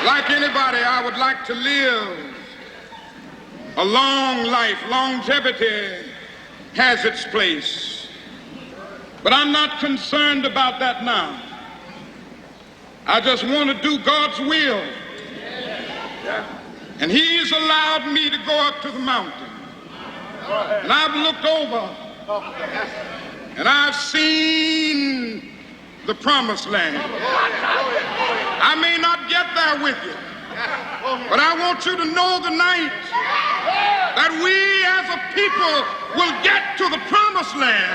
Like anybody, I would like to live a long life. Longevity has its place. But I'm not concerned about that now. I just want to do God's will. And He's allowed me to go up to the mountain. And I've looked over and I've seen the promised land. I may not get there with you, but I want you to know tonight that we as a people will get to the promised land.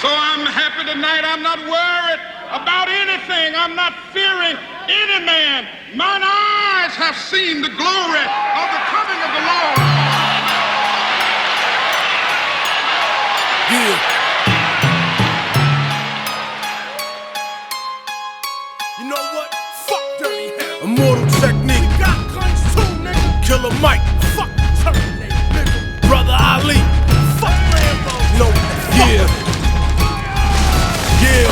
So I'm happy tonight. I'm not worried about anything. I'm not fearing any man. Mine eyes have seen the glory of the coming of the Lord. Yeah. You know what? Fuck dirty hell. Immortal technique. We got guns too, nigga. Killer Mike. Fuck Terminator, nigga. Brother Ali. Fuck Rambo. No. Yeah. Yeah.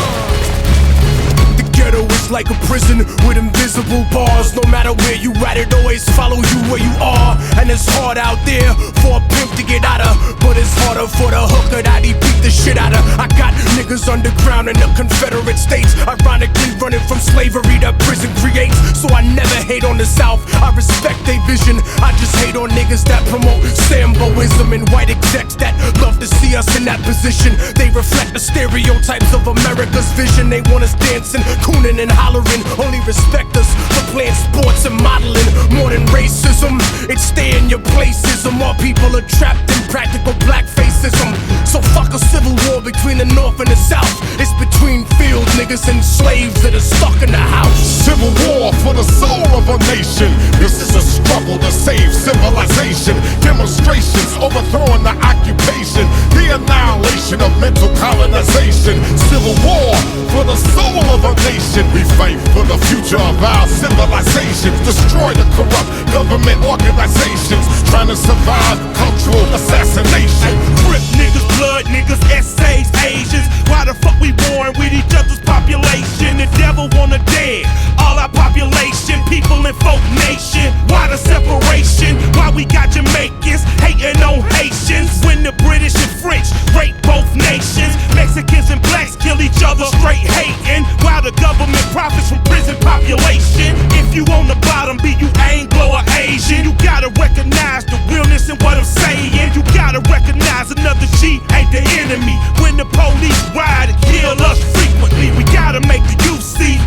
The ghetto is like a prison with invisible bars. No matter where you at, it always follow you where you are. And it's hard out there for a pimp to get out of, but it's harder for the hooker that he beat the shit out of. I got niggas underground in the Confederate States, ironically running from slavery that prison creates. So I never hate on the South, I respect their vision. I just hate on niggas that promote Samboism and white execs that love to see us in that position. They reflect the stereotypes of America's vision. They want us dancing, cooning and hollering, only respect us for playing sports and modeling. More than racism, it's stay in your placism. All people are trapped in practical blackfacism. So fuck a civil war between the North and the South. It's between field niggas and slaves that are stuck in the house. Civil war for the soul of a nation. This is a struggle to save civilization. Demonstrations overthrowing the occupation. The annihilation of mental colonization. Civil war for the soul of a nation. We fight for the future of our civilization. Destroy the corrupt government organizations trying to survive cultural assassination. Crip niggas, blood niggas, essays, Asians. Why the fuck we born with each other's population? The devil wanna dead all our population, people in folk nation. Why the separation? Why we got Jamaicans hating on Haitians when the British and French rape both nations? Mexicans and blacks kill each other straight hating, while the government profits from prison population. If you on the bottom, be you Anglo or Asian, you gotta recognize the realness in what I'm saying. You gotta recognize another G ain't the enemy. When the police ride and kill us frequently, we gotta make the youth see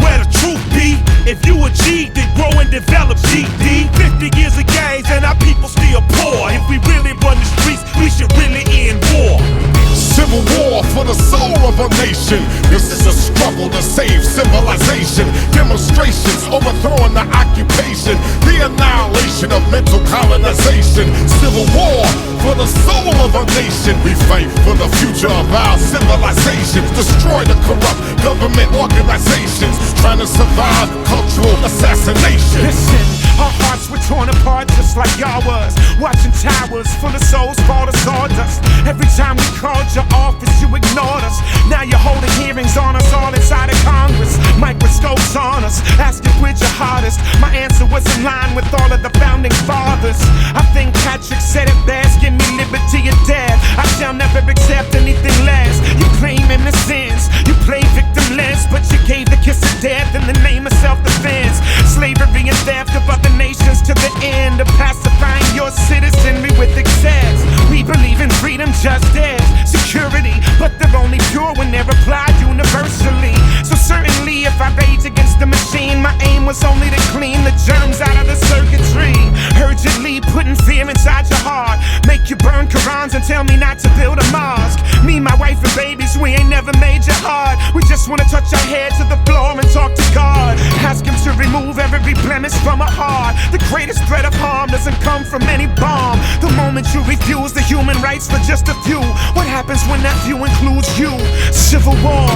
where the truth be. If you a G, then grow and develop GD. 50 years of games and our people still poor. If we really run the streets, we should really end war. Civil war for the soul of a nation. This is a struggle to save civilization. Demonstrations overthrowing the occupation. The annihilation of mental colonization. Civil war for the soul of a nation. We fight for the future of our civilization. Destroy the corrupt government organizations trying to survive cultural assassination. Listen, our hearts were torn apart just like y'all was. Watching towers full of souls fall to sawdust. Every time we called your office, you ignored us. Now you're holding hearings on us all inside of Congress. Microscopes on us, asking which your hardest. My answer was in line with all of the founding fathers. I think Patrick said it best, give me liberty or death. I shall never accept anything less. You claim innocence, you play victimless, but you gave the kiss of death in the name of self-defense. Slavery and theft of other nations to the end of pacifying your citizenry with excess. We believe in freedom, justice, security, but they're only pure when they're applied universally. So certainly if I rage against the machine, my aim was only to clean the germs out of the circuitry. Urgently putting fear inside your heart, make you burn Qurans and tell me not to build a mosque. Me, my wife and babies, we ain't never made you hard. We just wanna touch our head to the floor and talk to God. Ask him to remove every blemish from our heart. The greatest threat of harm doesn't come from any bomb. The moment you refuse the human rights for just a few, what happens when that few includes you? Civil war.